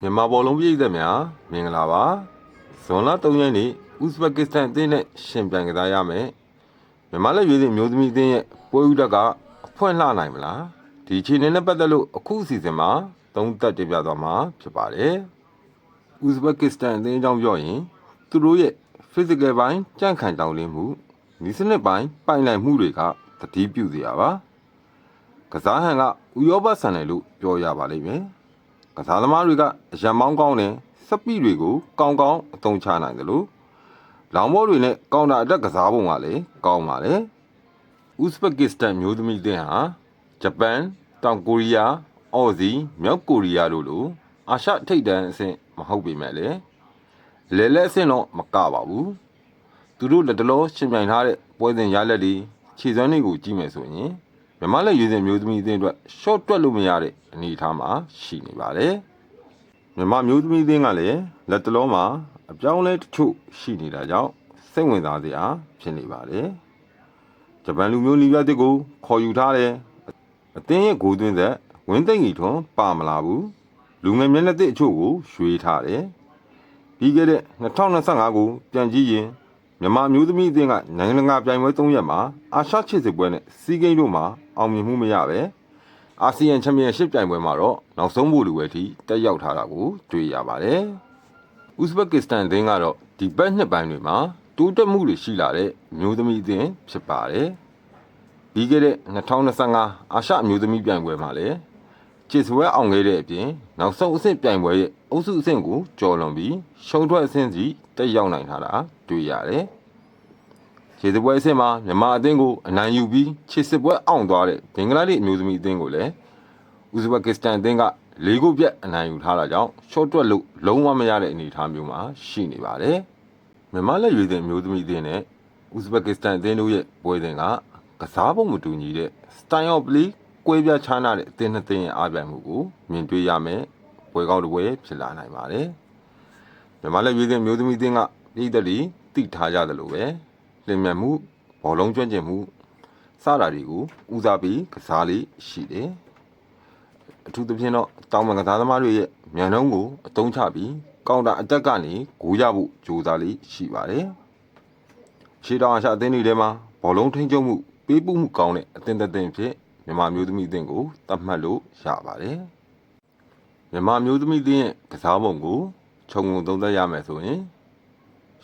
မြန်မာဘောလုံးပြည်သက်များမင်္ဂလာပါဇွန်လ3ရက်နေ့ဥဇဘက်ကစ္စတန်အသင်းနဲ့ရှင်ပြိုင်ကစားရမယ်မြန်မာလက်ရွေးစင်မျိုးသမီးအသင်းရဲ့ပွဲဥတက်ကအဖွင့်လှနိုင်မလားဒီအခြေအနေနဲ့ပတ်သက်လို့အခုအစီအစဉ်မှာသုံးသပ်တင်ပြသွားမှာဖြစ်ပါတယ်ဥဇဘက်ကစ္စတန်အသင်းအကြောင်းပြောရင်သူတို့ရဲ့ physical ပိုင်းကြန့်ခိုင်တောင်းလင်းမှုဒီစနစ်ပိုင်းပိုင်နိုင်မှုတွေကသတိပြုစရာပါကစားဟန်ကဥရောပဆန်တယ်လို့ပြောရပါလိမ့်မယ်ကစားသမားတွေကအရန်မောင်းကောင်းတယ်စပီတွေကိုကောင်းကောင်းအသုံးချနိုင်တယ်လို့လောင်ဘောတွေနဲ့ကောင်တာအတက်ကစားပုံကလည်းကောင်းပါတယ်ဥဇဘက်ကစ္စတန်မျိုးသမီးအသင်းဟာဂျပန်တောင်ကိုရီးယားအော်စီမြောက်ကိုရီးယားတို့လိုအာရှထိပ်တန်းအဆင့်မဟုတ်ပေမဲ့လည်းလဲလဲအဆင့်တော့မကပါဘူးသူတို့လက်တလောရှင်ပြိုင်ထားတဲ့ပွဲစဉ်ရလက်တွေခြေစွမ်းတွေကိုကြည့်မယ်ဆိုရင်မြန်မာလက်ရွေးစင်မျိုးသမီးအသင်းအတွက် short တွက်လို့မရတဲ့အနေအထားမှာရှိနေပါတယ်မြန်မာမျိုးသမီးအသင်းကလည်းလက်တလုံးမှာအပြောင်းလဲတချို့ရှိနေတာကြောင့်စိတ်ဝင်စားစရာဖြစ်နေပါတယ်ဂျပန်လူမျိုးလီပြတစ်ကိုခေါ်ယူထားတယ်အသင်းရဲ့ဂိုးသွင်းသက်ဝင်းသိမ့်ကြီးထွန်းပါမလာဘူးလူငယ်မျက်နှာသစ်အချို့ကိုရွှေ့ထားတယ်ပြီးခဲ့တဲ့2025ကိုပြန်ကြည့်ရင်မြန်မာမျိုးသမီးအသင်းကနိုင်ငံတကာပြိုင်ပွဲ3ရက်မှာအာရှချစ်စစ်ပွဲနဲ့စီးကိန်းတို့မှာအောင်မြင်မှုမရပဲအာဆီယံချန်ပီယံရှစ်ပြိုင်ပွဲမှာတော့နောက်ဆုံးဖို့လူပဲထိတက်ရောက်ထားတာကိုတွေ့ရပါတယ်ဥဇဘက်ကစ္စတန်အသင်းကတော့ဒီဘက်နှစ်ပိုင်းတွေမှာတိုးတက်မှုတွေရှိလာတဲ့မျိုးသမီးအသင်းဖြစ်ပါတယ်ပြီးခဲ့တဲ့2025အာရှမျိုးသမီးပြိုင်ပွဲမှာလည်းချစ်စပွဲအောင်ခဲ့တဲ့အပြင်နောက်ဆုံးအဆင့်ပြိုင်ပွဲရဲ့အုပ်စုအဆင့်ကိုကျော်လွန်ပြီးရှုံးထွက်အဆင့်စီတက်ရောက်နိုင်ထားတာတွေ့ရတယ်ခြေစပွဲအဆင့်မှာမြန်မာအသင်းကိုအနိုင်ယူပြီးခြေစပွဲအောင်သွားတဲ့ဘင်္ဂလားဒေ့ရှ်အမျိုးသမီးအသင်းကိုလည်းဥဇဘက်ကစ္စတန်အသင်းက၄ခုပြတ်အနိုင်ယူထားတာကြောင့်ရှော့တွက်လို့လုံးဝမရတဲ့အနေအထားမျိုးမှာရှိနေပါတယ်မြန်မာလက်ရွေးစင်အမျိုးသမီးအသင်းနဲ့ဥဇဘက်ကစ္စတန်အသင်းတို့ရဲ့ပွဲစဉ်ကကစားပုံမတူညီတဲ့ style of play ကွဲပြားခြားနားတဲ့အသင်းနှစ်သင်းရဲ့အားပြိုင်မှုကိုမြင်တွေ့ရမယ်ပွဲကောင်းတစ်ပွဲဖြစ်လာနိုင်ပါတယ်မြန်မာလက်ရွေးစင်မျိုးသမီးအသင်းကပြည်သက်တွေသိထားကြတယ်လို့ပဲလင်မြတ်မှုဘောလုံးကျွမ်းကျင်မှုစတာတွေကိုဦးစားပြီးကစားလေးရှိတယ်အထူးသဖြင့်တော့တောင်ပံကစားသမားတွေရဲ့မြန်နှုံးကိုအသုံးချပြီးကောင်တာအတက်ကနေဂိုးရဖို့ကြိုးစားလေးရှိပါတယ်ရှေးတောင်အာရှအသင်းတွေထဲမှာဘောလုံးထိန်းချုပ်မှုပေးပို့မှုကောင်းတဲ့အသင်းတစ်သင်းဖြစ်မြန်မာမျိုးသမီးအသင်းကိုသတ်မှတ်လို့ရပါတယ်မြန်မာမျိုးသမီးအသင်းရဲ့ကစားပုံကိုခြုံငုံသုံးသပ်ရမယ်ဆိုရင်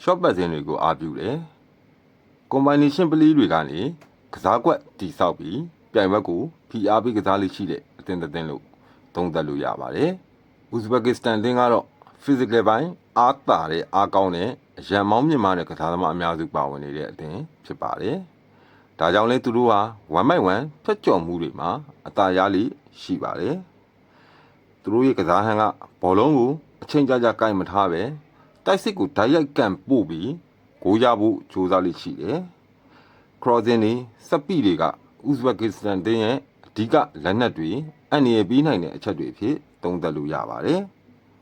short ပတ်စင်တွေကိုအားပြုတယ်combination play တွေကနေကစားကွက်တိဆောက်ပြီးပြိုင်ဘက်ကိုဖိအားပေးကစားလေးရှိတဲ့အသင်းတစ်သင်းလို့သုံးသပ်လို့ရပါတယ်ဥဇဘက်ကစ္စတန်အသင်းကတော့ physical ပိုင်းအားသာတဲ့အားကောင်းတဲ့အရန်မောင်းမြင့်မားတဲ့ကစားသမားအများစုပါဝင်နေတဲ့အသင်းဖြစ်ပါတယ်ဒါကြောင့်လဲသူတို့ဟာ1 by 1ဖက်ကျော်မှုတွေမှာအသာရလေးရှိပါတယ်သူတို့ရဲ့ကစားဟန်ကဘောလုံးကိုအချိန်ကြာကြာကိုင်မထားပဲတိုက်စစ်ကိုဓာတ်ရိုက်ကန်ပို့ပြီးဂိုးရဖို့ကြိုးစားလေးရှိတယ်။ crossing တွေစပီတွေကဥဇဘက်ကစ္စတန်တင်းရဲ့အဓိကလက်နက်တွေအန်ရည်ပြီးနိုင်တဲ့အချက်တွေဖြစ်သုံးသပ်လို့ရပါတယ်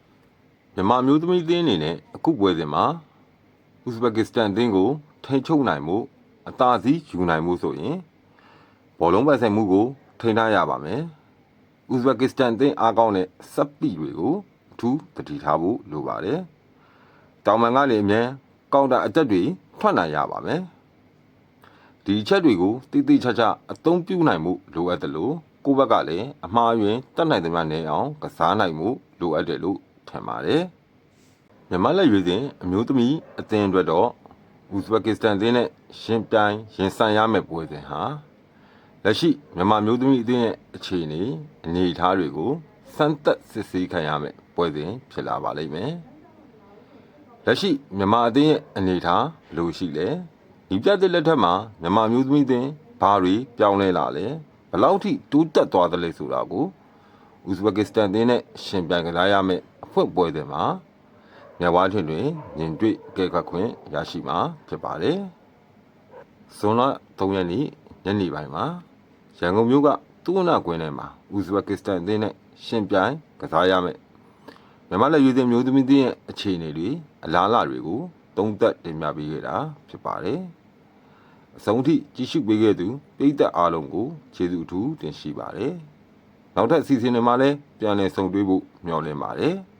။မြန်မာမျိုးသမီးအသင်းအနေနဲ့အခုပွဲစဉ်မှာဥဇဘက်ကစ္စတန်တင်းကိုထိန်းချုပ်နိုင်မှုအသာစီးယူနိုင်မှုဆိုရင်ဘောလုံးပတ်ဆိုင်မှုကိုထိန်းထားရပါမယ်။ဥဇဘက်ကစ္စတန်တင်းအားကောင်းတဲ့စပီတွေကိုအထူးသတိထားဖို့လိုပါတယ်။တောင်ပံကလည်းအမြန်ကောင်တာအတက်တွေထွက်နိုင်ရပါမယ်ဒီချက်တွေကိုတိတိကျကျအသုံးပြုနိုင်မှုလိုအပ်တယ်လို့ကိုယ့်ဘက်ကလည်းအမှားအယွင်းတတ်နိုင်သမျှနေအောင်ကစားနိုင်မှုလိုအပ်တယ်လို့ထင်ပါတယ်မြန်မာလက်ရွေးစင်အမျိုးသမီးအသင်းအတွက်တော့ဥဇဘက်ကစ္စတန်အသင်းနဲ့ရှင်ပြိုင်ရင်ဆိုင်ရမယ့်ပွဲစဉ်ဟာလက်ရှိမြန်မာမျိုးသမီးအသင်းရဲ့အခြေအနေအထားတွေကိုစမ်းသပ်စစ်ဆေးခံရမယ့်ပွဲစဉ်ဖြစ်လာပါလိမ့်မယ်လက်ရှိမြန်မာအသင်းရဲ့အနေအထားဘယ်လိုရှိလဲဒီပြတဲ့လက်ထက်မှာမြန်မာမျိုးသမီးအသင်းဘာတွေပြောင်းလဲလာလဲဘယ်လောက်ထိတိုးတက်သွားသလဲဆိုတာကိုဥဇဘက်ကစ္စတန်အသင်းနဲ့ရှင်ပြိုင်ကစားရမယ့်အဖွင့်ပွဲတွေမှာမျက်ဝါးထင်တွင်မြင်တွေ့ကြဲခတ်ခွင့်ရရှိမှာဖြစ်ပါတယ်ဇွန်လ3ရက်နေ့ညနေပိုင်းမှာရန်ကုန်မြို့ကသူ့အနာကွင်းထဲမှာဥဇဘက်ကစ္စတန်အသင်းနဲ့ရှင်ပြိုင်ကစားရမယ့်မြန်မာလက်ရွေးစင်မျိုးသမီးတွေရဲ့အခြေအနေတွေအလားအလာတွေကိုသုံးသပ်တင်ပြပေးခဲ့တာဖြစ်ပါတယ်။အဆုံးထိကြည့်ရှုပေးခဲ့သူပရိသတ်အားလုံးကိုကျေးဇူးအထူးတင်ရှိပါတယ်။နောက်ထပ်အစီအစဉ်တွေမှာလည်းပြန်လည်ဆုံတွေ့ဖို့မျှော်လင့်ပါတယ်။